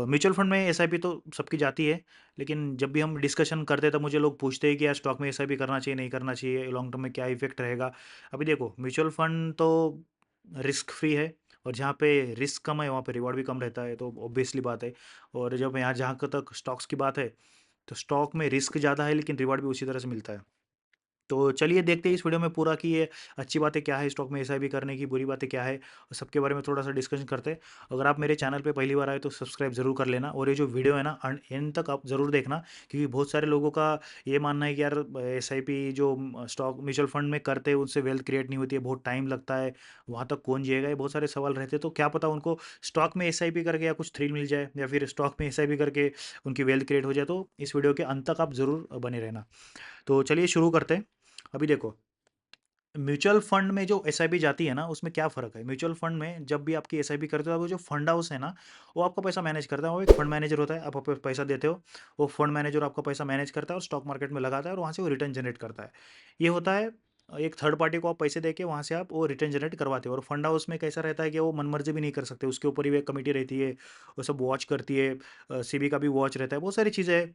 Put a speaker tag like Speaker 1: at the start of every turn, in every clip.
Speaker 1: Mutual fund में SIP तो सबकी जाती है, लेकिन जब भी हम डिस्कशन करते हैं तब मुझे लोग पूछते हैं कि यार स्टॉक में एसआईपी करना चाहिए नहीं करना चाहिए, लॉन्ग टर्म में क्या इफेक्ट रहेगा। अभी देखो, म्यूचुअल फंड तो रिस्क फ्री है, और जहाँ पे रिस्क कम है वहाँ पे रिवॉर्ड भी कम रहता है, तो ऑब्वियसली बात है। और जब यहाँ जहाँ तक स्टॉक्स की बात है, तो स्टॉक में रिस्क ज़्यादा है लेकिन रिवॉर्ड भी उसी तरह से मिलता है। तो चलिए देखते हैं इस वीडियो में पूरा कि ये अच्छी बातें क्या है स्टॉक में एसआईपी करने की, बुरी बातें क्या है, और सबके बारे में थोड़ा सा डिस्कशन करते हैं। अगर आप मेरे चैनल पे पहली बार आए तो सब्सक्राइब जरूर कर लेना, और ये जो वीडियो है ना एंड तक आप जरूर देखना, क्योंकि बहुत सारे लोगों का ये मानना है कि यार एसआईपी जो स्टॉक म्यूचुअल फंड में करते हैं उनसे वेल्थ क्रिएट नहीं होती है, बहुत टाइम लगता है, वहाँ तक कौन जिएगा, ये बहुत सारे सवाल रहते हैं। तो क्या पता उनको स्टॉक में एसआईपी करके या कुछ थ्रिल मिल जाए, या फिर स्टॉक में एसआईपी करके उनकी वेल्थ क्रिएट हो जाए। तो इस वीडियो के अंत तक आप जरूर बने रहना। तो चलिए शुरू करते हैं। अभी देखो, म्यूचुअल फंड में जो एसआईपी जाती है ना, उसमें क्या फ़र्क है। म्यूचुअल फंड में जब भी आपकी एसआईपी करते हो, वो जो फंड हाउस है ना, वो आपका पैसा मैनेज करता है, वो एक फंड मैनेजर होता है। आप पैसा देते हो, वो फंड मैनेजर आपका पैसा मैनेज करता है और स्टॉक मार्केट में लगाता है, और वहाँ से वो रिटर्न जनरेट करता है। ये होता है, एक थर्ड पार्टी को आप पैसे देके वहाँ से आप वो रिटर्न जनरेट करवाते हो। और फंड हाउस में कैसा रहता है कि वो मनमर्जी भी नहीं कर सकते, उसके ऊपर ही एक कमेटी रहती है, वो सब वॉच करती है, सीबी का भी वॉच रहता है, बहुत सारी चीज़ें हैं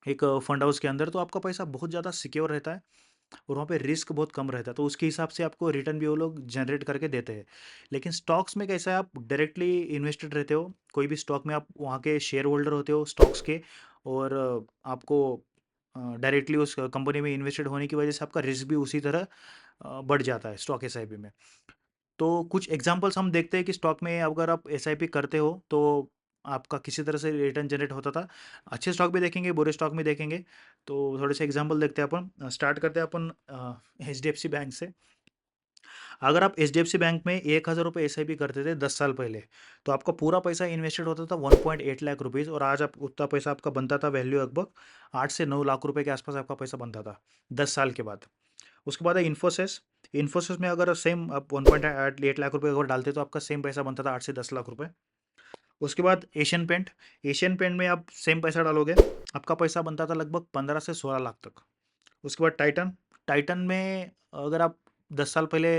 Speaker 1: एक फंड हाउस के अंदर। तो आपका पैसा बहुत ज़्यादा सिक्योर रहता है, और वहाँ पे रिस्क बहुत कम रहता है, तो उसके हिसाब से आपको रिटर्न भी वो लोग जनरेट करके देते हैं। लेकिन स्टॉक्स में कैसा है, आप डायरेक्टली इन्वेस्टेड रहते हो, कोई भी स्टॉक में आप वहाँ के शेयर होल्डर होते हो स्टॉक्स के, और आपको डायरेक्टली उस कंपनी में इन्वेस्टेड होने की वजह से आपका रिस्क भी उसी तरह बढ़ जाता है स्टॉक एसआईपी में। तो कुछ एग्जांपल्स हम देखते हैं कि स्टॉक में अगर आप एसआईपी करते हो तो आपका किसी तरह से रिटर्न जनरेट होता था। अच्छे स्टॉक भी देखेंगे, बुरे स्टॉक भी देखेंगे। तो थोड़े से एग्जांपल देखते हैं अपन। स्टार्ट करते हैं अपन H D F C bank से। अगर आप H D F C bank में 1,000 रुपये एस आई पी करते थे 10 साल पहले, तो आपका पूरा पैसा इन्वेस्टेड होता था 1.8 लाख रुपीज़, और आज आप उतना पैसा आपका बनता था, वैल्यू लगभग 8 से 9 लाख रुपए के आसपास आपका पैसा बनता था 10 साल के बाद। उसके बाद है इन्फोसिस। इन्फोसिस में अगर सेम आप 1.8 लाख रुपए अगर डालते तो आपका सेम पैसा बनता था 8 से 10 लाख रुपए। उसके बाद एशियन पेंट। एशियन पेंट में आप सेम पैसा डालोगे, आपका पैसा बनता था लगभग 15 से 16 लाख तक। उसके बाद टाइटन। टाइटन में अगर आप 10 साल पहले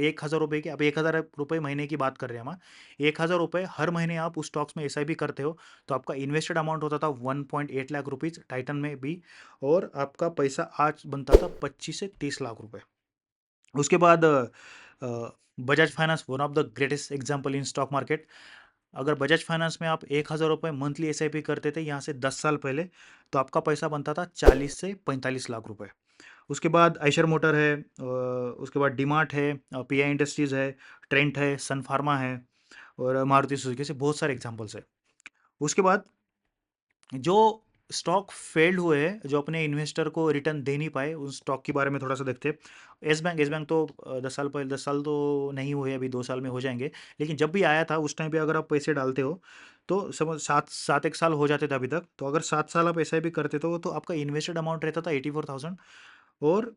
Speaker 1: 1,000 रुपये की, आप 1,000 रुपये महीने की बात कर रहे हैं हम, 1,000 रुपये हर महीने आप उस स्टॉक्स में एस करते हो, तो आपका इन्वेस्टेड अमाउंट होता था 1.8 लाख रुपीज़ टाइटन में भी, और आपका पैसा आज बनता था 25 से 30 लाख रुपए। उसके बाद Bajaj finance, one of the greatest example in stock market. अगर बजाज फाइनेंस में आप 1,000 रुपये मंथली एसआईपी करते थे यहाँ से 10 साल पहले, तो आपका पैसा बनता था 40 से 45 लाख रुपए। उसके बाद आइशर मोटर है, उसके बाद डीमार्ट है, पीआई इंडस्ट्रीज़ है, ट्रेंट है, सन फार्मा है, और मारुति सुजुकी से बहुत सारे एग्जांपल्स है। उसके बाद जो स्टॉक फेल्ड हुए हैं, जो अपने इन्वेस्टर को रिटर्न दे नहीं पाए, उस स्टॉक के बारे में थोड़ा सा देखते हैं। एस बैंक तो 10 साल पहले, 10 साल तो नहीं हुए, अभी 2 साल में हो जाएंगे। लेकिन जब भी आया था उस टाइम पे अगर आप पैसे डालते हो, तो समझ सात सात एक साल हो जाते थे अभी तक। तो अगर 7 साल आप ऐसा भी करते तो आपका इन्वेस्टेड अमाउंट रहता था 84,000, और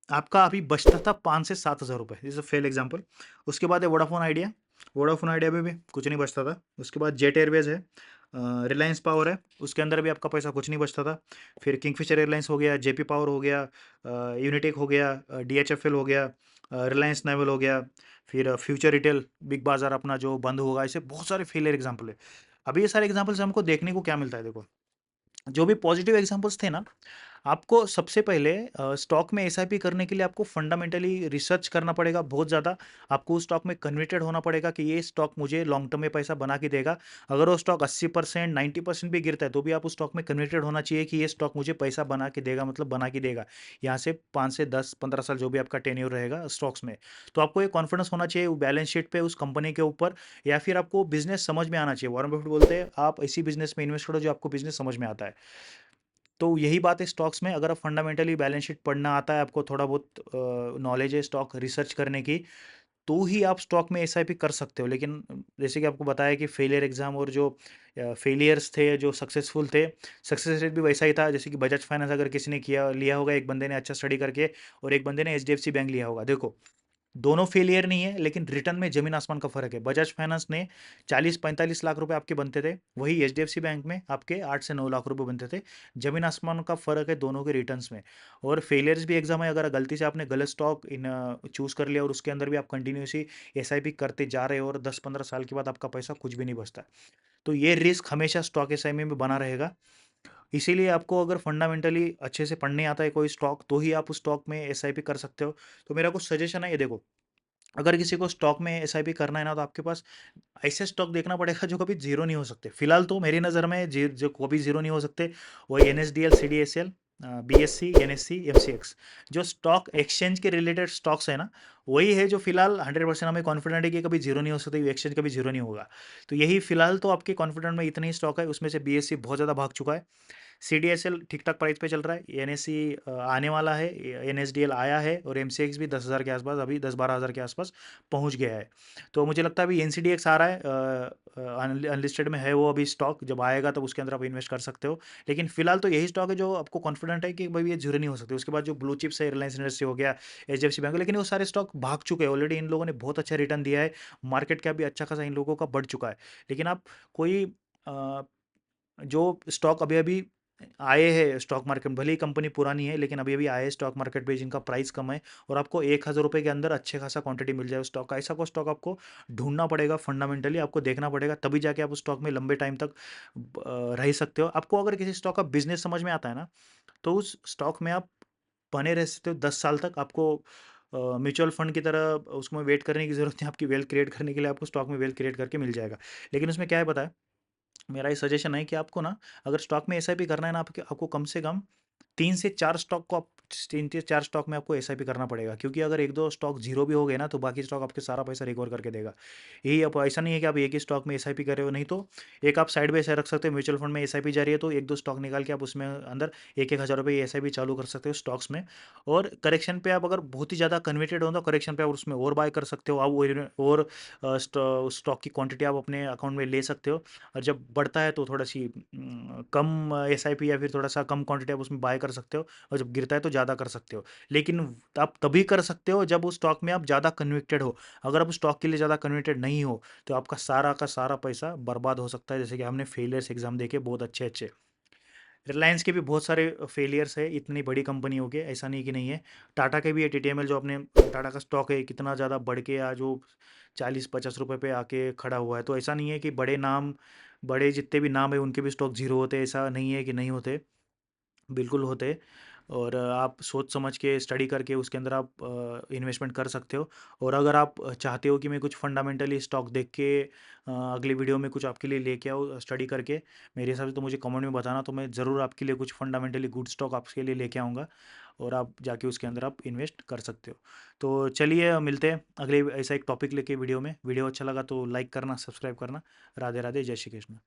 Speaker 1: आपका अभी बचता था 5 से 7 हज़ार रुपये। This is fail example. उसके बाद है वोडाफोन आइडिया। वोडाफोन आइडिया में भी कुछ नहीं बचता था। उसके बाद जेट एयरवेज है, रिलायंस पावर है, उसके अंदर भी आपका पैसा कुछ नहीं बचता था। फिर किंगफिशर एयरलाइंस हो गया, जेपी पावर हो गया, यूनिटेक हो गया, डीएचएफएल हो गया, रिलायंस नेवल हो गया, फिर फ्यूचर रिटेल, बिग बाजार अपना जो बंद होगा, ऐसे बहुत सारे फेलियर एग्जाम्पल है। अभी ये सारे एग्जाम्पल से हमको देखने को क्या मिलता है, देखो जो भी पॉजिटिव एग्जांपल्स थे ना, आपको सबसे पहले स्टॉक में एसआईपी करने के लिए आपको फंडामेंटली रिसर्च करना पड़ेगा बहुत ज़्यादा। आपको उस स्टॉक में कन्विटेड होना पड़ेगा कि ये स्टॉक मुझे लॉन्ग टर्म में पैसा बना के देगा। अगर वो स्टॉक 80% 90% भी गिरता है तो भी आप उस स्टॉक में कन्विटेड होना चाहिए कि ये स्टॉक मुझे पैसा बना के देगा, मतलब बना के देगा। यहाँ से 5 से 10 15 साल जो भी आपका टेन्योर रहेगा स्टॉक्स में, तो आपको ये कॉन्फिडेंस होना चाहिए बैलेंस शीट पे उस कंपनी के ऊपर, या फिर आपको बिजनेस समझ में आना चाहिए। वॉरेन बफेट बोलते हैं आप ऐसी बिजनेस में इन्वेस्ट करो जो आपको बिजनेस समझ में आता है। तो यही बात है स्टॉक्स में, अगर आप फंडामेंटली बैलेंस शीट पढ़ना आता है, आपको थोड़ा बहुत नॉलेज है स्टॉक रिसर्च करने की, तो ही आप स्टॉक में एसआईपी कर सकते हो। लेकिन जैसे कि आपको बताया कि फेलियर एग्जाम और जो फेलियर्स थे जो सक्सेसफुल थे, सक्सेस रेट भी वैसा ही था। जैसे कि बजाज फाइनेंस अगर किसी ने किया लिया होगा, एक बंदे ने अच्छा स्टडी करके, और एक बंदे ने एचडीएफसी बैंक लिया होगा। देखो दोनों फेलियर नहीं है, लेकिन रिटर्न में जमीन आसमान का फर्क है। बजाज फाइनेंस ने 40-45 लाख रुपए आपके बनते थे, वही एचडीएफसी बैंक में आपके 8 से 9 लाख रुपए बनते थे। जमीन आसमान का फर्क है दोनों के रिटर्न्स में। और फेलियर्स भी एग्जाम है, अगर गलती से आपने गलत स्टॉक इन चूज कर लिया और उसके अंदर भी आप कंटिन्यूसली एसआईपी करते जा रहे हो और 10-15 साल के बाद आपका पैसा कुछ भी नहीं बचता, तो ये रिस्क हमेशा स्टॉक एसआईपी में बना रहेगा। इसीलिए आपको अगर फंडामेंटली अच्छे से पढ़ने आता है कोई स्टॉक, तो ही आप उस स्टॉक में एसआईपी कर सकते हो। तो मेरा कुछ सजेशन है, ये देखो, अगर किसी को स्टॉक में एसआईपी करना है ना, तो आपके पास ऐसे स्टॉक देखना पड़ेगा जो कभी जीरो नहीं हो सकते। फिलहाल तो मेरी नज़र में जो कभी जीरो नहीं हो सकते, वही NSDL, CDSL, BSc, NSC, MCX, जो स्टॉक एक्सचेंज के रिलेटेड स्टॉक्स है ना, वही है जो फिलहाल 100% हमें कॉन्फिडेंट है कि कभी जीरो नहीं हो सकते, एक्सचेंज कभी जीरो नहीं होगा। तो यही फिलहाल तो आपके कॉन्फिडेंट में इतने ही स्टॉक है, उसमें से बीएससी बहुत ज़्यादा भाग चुका है, सीडीएसएल ठीक ठाक प्राइस पे चल रहा है, एनएससी आने वाला है, एनएसडीएल आया है, और एमसीएक्स भी 10,000 के आसपास, अभी 10-12 हज़ार के आसपास पहुंच गया है। तो मुझे लगता है अभी एनसीडीएक्स आ रहा है, अनलिस्टेड में है वो अभी स्टॉक, जब आएगा तब उसके अंदर आप इन्वेस्ट कर सकते हो। लेकिन फिलहाल तो यही स्टॉक है जो आपको कॉन्फिडेंट है कि भाई ये जीरो नहीं हो सकते। उसके बाद जो ब्लू चिप्स है, रिलायंस इंडस्ट्री हो गया, एचडीएफसी बैंक, लेकिन वो सारे स्टॉक भाग चुके हैं ऑलरेडी, इन लोगों ने बहुत अच्छा रिटर्न दिया है, मार्केट कैप भी अच्छा खासा इन लोगों का बढ़ चुका है। लेकिन आप कोई अ, जो स्टॉक अभी अभी आए हैं स्टॉक मार्केट में, भले ही कंपनी पुरानी है, लेकिन अभी अभी आए हैं स्टॉक मार्केट पे जिनका प्राइस कम है, और आपको 1,000 रुपये के अंदर अच्छे खासा क्वांटिटी मिल जाए उस स्टॉक का, ऐसा कोई स्टॉक आपको ढूंढना पड़ेगा, फंडामेंटली आपको देखना पड़ेगा, तभी जाके आप उस स्टॉक में लंबे टाइम तक रह सकते हो। आपको अगर किसी स्टॉक का बिजनेस समझ में आता है ना, तो उस स्टॉक में आप बने रह सकते हो 10 साल तक। आपको म्यूचुअल फंड की तरह उसमें वेट करने की जरूरत नहीं, आपकी वेल्थ क्रिएट करने के लिए आपको स्टॉक में वेल्थ क्रिएट करके मिल जाएगा। लेकिन उसमें क्या है पता है, मेरा ये सजेशन है कि आपको ना, अगर स्टॉक में एसआईपी करना है ना, आपको आपको कम से कम 3 से 4 स्टॉक को आप 3 से 4 स्टॉक में आपको एसआईपी करना पड़ेगा, क्योंकि अगर एक दो स्टॉक जीरो भी हो गए ना, तो बाकी स्टॉक आपके सारा पैसा रिकवर करके देगा। यही आप, ऐसा नहीं है कि आप एक ही स्टॉक में एसआईपी कर रहे हो, नहीं तो एक आप साइड बाय साइड रख सकते हो। म्यूचुअल फंड में एसआईपी जा रही है, तो एक दो स्टॉक निकाल के आप उसमें अंदर 1-1 हज़ार रुपये एसआईपी चालू कर सकते हो स्टॉक्स में। और करेक्शन पे आप अगर बहुत ही ज़्यादा कन्वर्टेड हो, तो करेक्शन पे आप उसमें और बाय कर सकते हो, आप और स्टॉक की क्वांटिटी आप अपने अकाउंट में ले सकते हो। और जब बढ़ता है तो थोड़ा सी कम एसआईपी या फिर थोड़ा सा कम क्वांटिटी आप उसमें बाय कर सकते हो, और जब गिरता है तो ज़्यादा कर सकते हो। लेकिन आप तभी कर सकते हो जब उस स्टॉक में आप ज़्यादा कन्विक्टेड हो। अगर आप उस स्टॉक के लिए ज़्यादा कन्विक्टेड नहीं हो, तो आपका सारा का सारा पैसा बर्बाद हो सकता है, जैसे कि हमने फेलियर्स एग्जाम देखे बहुत अच्छे अच्छे। रिलायंस के भी बहुत सारे फेलियर्स है, इतनी बड़ी कंपनी हो के, ऐसा नहीं कि नहीं है। टाटा के भी है, टीटीएमएल, जो अपने टाटा का स्टॉक है, कितना ज़्यादा बढ़ के आज वो 40-50 रुपये पे आके खड़ा हुआ है। तो ऐसा नहीं है कि बड़े नाम, बड़े जितने भी नाम है उनके भी स्टॉक जीरो होते, ऐसा नहीं है कि नहीं होते, बिल्कुल होते। और आप सोच समझ के स्टडी करके उसके अंदर आप इन्वेस्टमेंट कर सकते हो। और अगर आप चाहते हो कि मैं कुछ फंडामेंटली स्टॉक देख के अगली वीडियो में कुछ आपके लिए लेके आओ स्टडी करके, मेरे हिसाब से तो मुझे कमेंट में बताना, तो मैं ज़रूर आपके लिए कुछ फंडामेंटली गुड स्टॉक आपके लिए लेके आऊँगा, और आप जाके उसके अंदर आप इन्वेस्ट कर सकते हो। तो चलिए मिलते हैं अगले ऐसा एक टॉपिक लेके वीडियो में। वीडियो अच्छा लगा तो लाइक करना, सब्सक्राइब करना। राधे राधे, जय श्री कृष्ण।